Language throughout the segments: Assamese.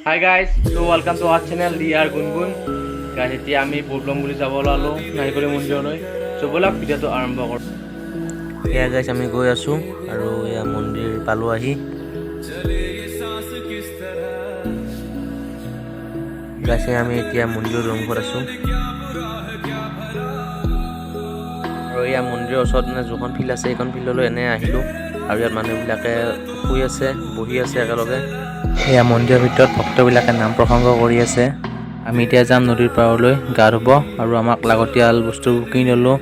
Hi guys, so welcome to our channel DR Gungun. Guys, এতিয়া আমি বুলবম বুলি যাব লালো নাইকৰি মন্দিৰলৈ। So বলা ভিডিওটো আৰম্ভ কৰো। এয়া গাইছ আমি গৈ আছো আৰু এয়া মন্দিৰ পালো আহি। গাইছে আমি এতিয়া মন্দিৰৰ ৰুমত আছো। আৰু এয়া মন্দিৰৰ ওচৰত যোনখন ফিল্ড আছে এইখন ফিল্ডলৈ এনে আহিলো আৰু ইয়াত মানুহবিলাকে শুই আছে বহি আছে একেলগে। এয়া মন্দিৰৰ ভিতৰত ভক্তবিলাকে নাম প্ৰসংগ কৰি আছে। আমি এতিয়া যাম নদীৰ পাৰলৈ গা ধুব আৰু আমাক লাগতিয়াল বস্তু কিনি ললো।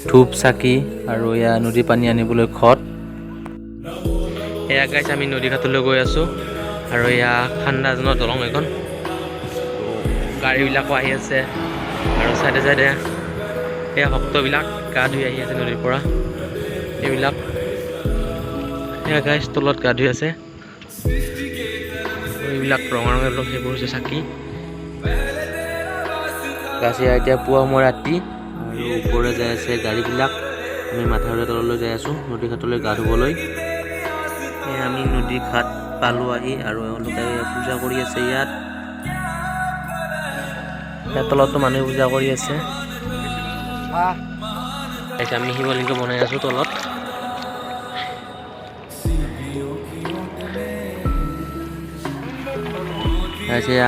ধূপ চাকি আৰু এয়া নদী পানী আনিবলৈ ঘট। এয়া গাইছ আমি নদী ঘাটলৈ গৈ আছো আৰু এয়া ঠাণ্ডাজনৰ দলং এখন। গাড়ীবিলাকো আহি আছে আৰু চাইডে চাইডে এয়া ভক্তবিলাক গা ধুই আহি আছে নদীৰ পৰা। এইবিলাক এয়া গাইছ তলত গা ধুই আছে। এইবিলাক ৰঙা ৰঙৰ সেইবোৰ হৈছে চাকি। গাছে এতিয়া পুৱা সময় ৰাতি আৰু ওপৰে যাই আছে গাড়ীবিলাক। আমি মাথাউৰি তললৈ যাই আছো নদী ঘাটলৈ গা ধুবলৈ। আমি নদী ঘাট পালো আহি আৰু এওঁলোকে পূজা কৰি আছে ইয়াত তলতো মানুহে পূজা কৰি আছে। আমি শিৱলিংগ বনাই আছো তলত।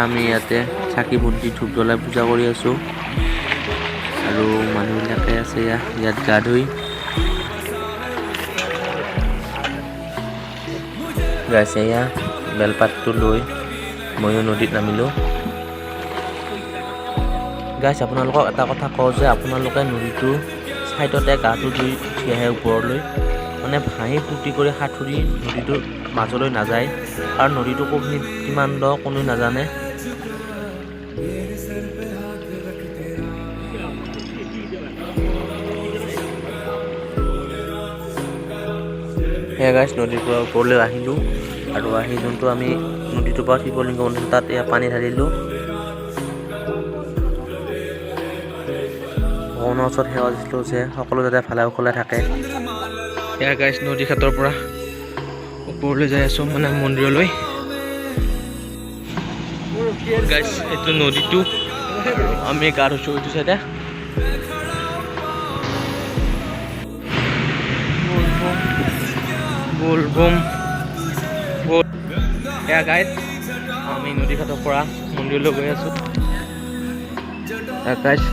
আমি ইয়াতে চাকি বন্তি ধূপ জ্বলাই পূজা কৰি আছো আৰু মানুহবিলাকে আছে ইয়াত গা ধুই। গাইছে এয়া বেলপাতটো লৈ ময়ো নদীত নামিলো। গাইছ আপোনালোকক এটা কথা কওঁ যে আপোনালোকে নদীটো ছাইডতে গাটো ধুই উঠি আহে ওপৰলৈ, মানে ভাঁহি ফূৰ্তি কৰি সাঁতুৰি নদীটোৰ মাজলৈ নাযায়, কাৰণ নদীটো কিমান দ কোনো নাজানে। সেয়া গাইছ নদীৰ পৰা ওপৰলৈ আহিলো আৰু আহি যোনটো আমি নদীটোৰ পৰা শিৱলিংগ বনাইছো তাত এয়া পানী ঢালিলো। ভগৱানৰ ওচৰত সেৱা দিছিলো যে সকলো যাতে ভালে কুশলে থাকে। এয়া গাইছ নদী ঘাটৰ পৰা ওপৰলৈ যাই আছো মানে মন্দিৰলৈ। গাইছ এইটো নদীটো আমি গা ধুইছো এইটো চাইডে। বুলবম এয়া গাইছ আমি নদী ঘাটৰ পৰা মন্দিৰলৈ গৈ আছো। গাইছ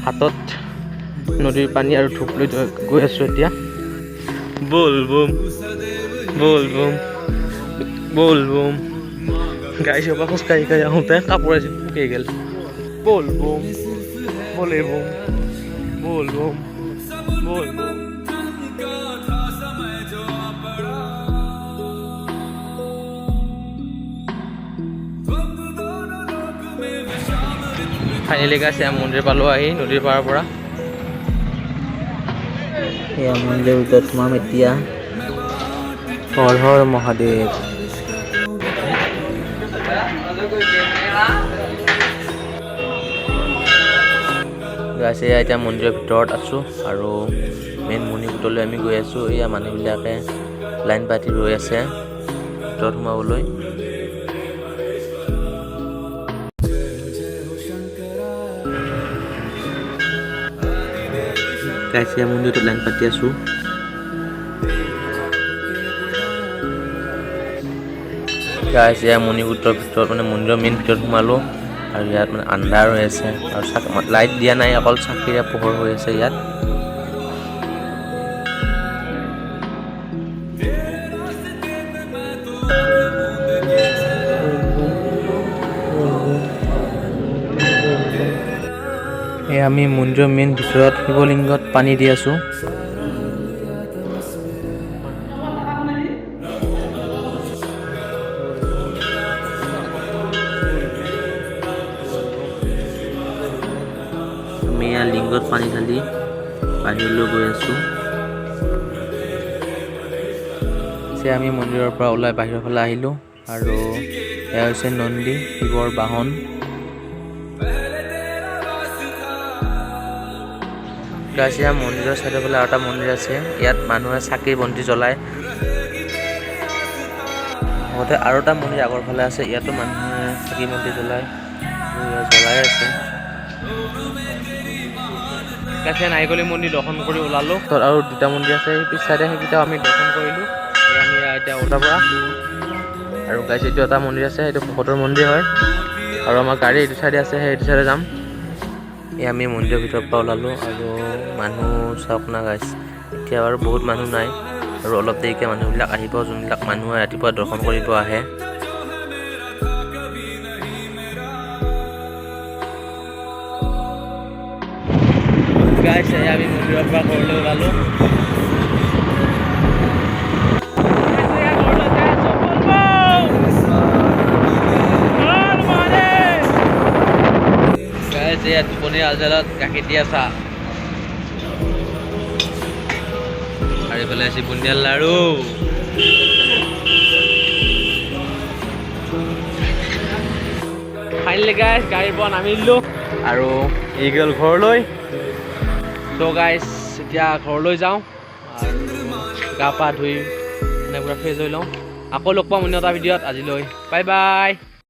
হাতত নদীৰ পানী আৰু ধূপ লৈ গৈ আছো এতিয়া। বুলবম বুলবম বুলবম গাইছ এবাৰ খোজকাঢ়ি কাঢ়ি আহোঁতে কাপোৰ এযোৰ শুকাই গ'ল। বুলবম বুলবম বুলবম বুলবম। ফাইনেলি গাইছ মন্দিৰ পালো আহি নদীৰ পাৰৰ পৰা। এয়া মন্দিৰৰ ভিতৰত সোমাম এতিয়া। হৰ হৰ মহাদেৱ। গাইছ এয়া এতিয়া মন্দিৰৰ ভিতৰত আছো আৰু মেইন মণিকূটলৈ আমি গৈ আছো। এয়া মানুহবিলাকে লাইন পাতি ৰৈ আছে ভিতৰত সোমাবলৈ। গাইছ মন্দিৰটোত লাইন পাতি আছো। গাইছ মণিকূটৰ ভিতৰত মানে মন্দিৰৰ মেইন ভিতৰত সোমালো আৰু ইয়াত মানে আন্ধাৰ হৈ আছে আৰু লাইট দিয়া নাই, অকল চাকিৰে পোহৰ হৈ আছে ইয়াত। আমি মন্দিৰৰ মেইন ভিতৰত শিৱলিংগত পানী দি আছো। আমি ইয়াৰ লিংগত পানী ঢালি বাহিৰলৈ গৈ আছো। আমি মন্দিৰৰ পৰা ওলাই বাহিৰৰ ফালে আহিলো আৰু এয়া হৈছে নন্দী শিৱৰ বাহন। গাইছ মন্দিৰৰ চাইডৰ ফালে আৰু এটা মন্দিৰ আছে, ইয়াত মানুহে চাকি বন্তি জ্বলায়। লগতে আৰু এটা মন্দিৰ আগৰ ফালে আছে, ইয়াতো মানুহে চাকি বন্তি জ্বলাই জ্বলাই আছে। কাছে নাৰিকলী মন্দিৰ দৰ্শন কৰি ওলালোঁ। আৰু দুটা মন্দিৰ আছে সেই পিছ চাইডে, সেইকেইটাও আমি দৰ্শন কৰিলোঁ। আমি এতিয়া ওলাৰ পৰা আৰু গাইছ এইটো এটা মন্দিৰ আছে, সেইটো ভকতৰ মন্দিৰ হয়। আৰু আমাৰ গাড়ী এইটো চাইডে আছে, সেইটো চাইডে যাম। এই আমি মন্দিৰৰ ভিতৰৰ পৰা ওলালোঁ আৰু মানুহ চাওক না গাইছ, এতিয়া বাৰু বহুত মানুহ নাই আৰু অলপ দেৰিকৈ মানুহবিলাক আহিব, যোনবিলাক মানুহে ৰাতিপুৱা দৰ্শন কৰিব আহে। গাইছ আমি মন্দিৰৰ পৰা ঘৰলৈ ওলালোঁ। গাইছ এয়া টোপনি আজালত গাখীৰ দিয়া চাহ আৰু এইফালে আছে বুন্দিয়াৰ লাড়ু। ফাইনেলি গাইছ গাড়ীৰ পৰা নামি দিলোঁ আৰু এই গ'ল ঘৰলৈ। ত' গাইছ এতিয়া ঘৰলৈ যাওঁ আৰু গা পা ধুই এনেকুৱা ফ্ৰেছ হৈ লওঁ। আকৌ লগ পাম অন্য এটা ভিডিঅ'ত। আজিলৈ বাই বাই।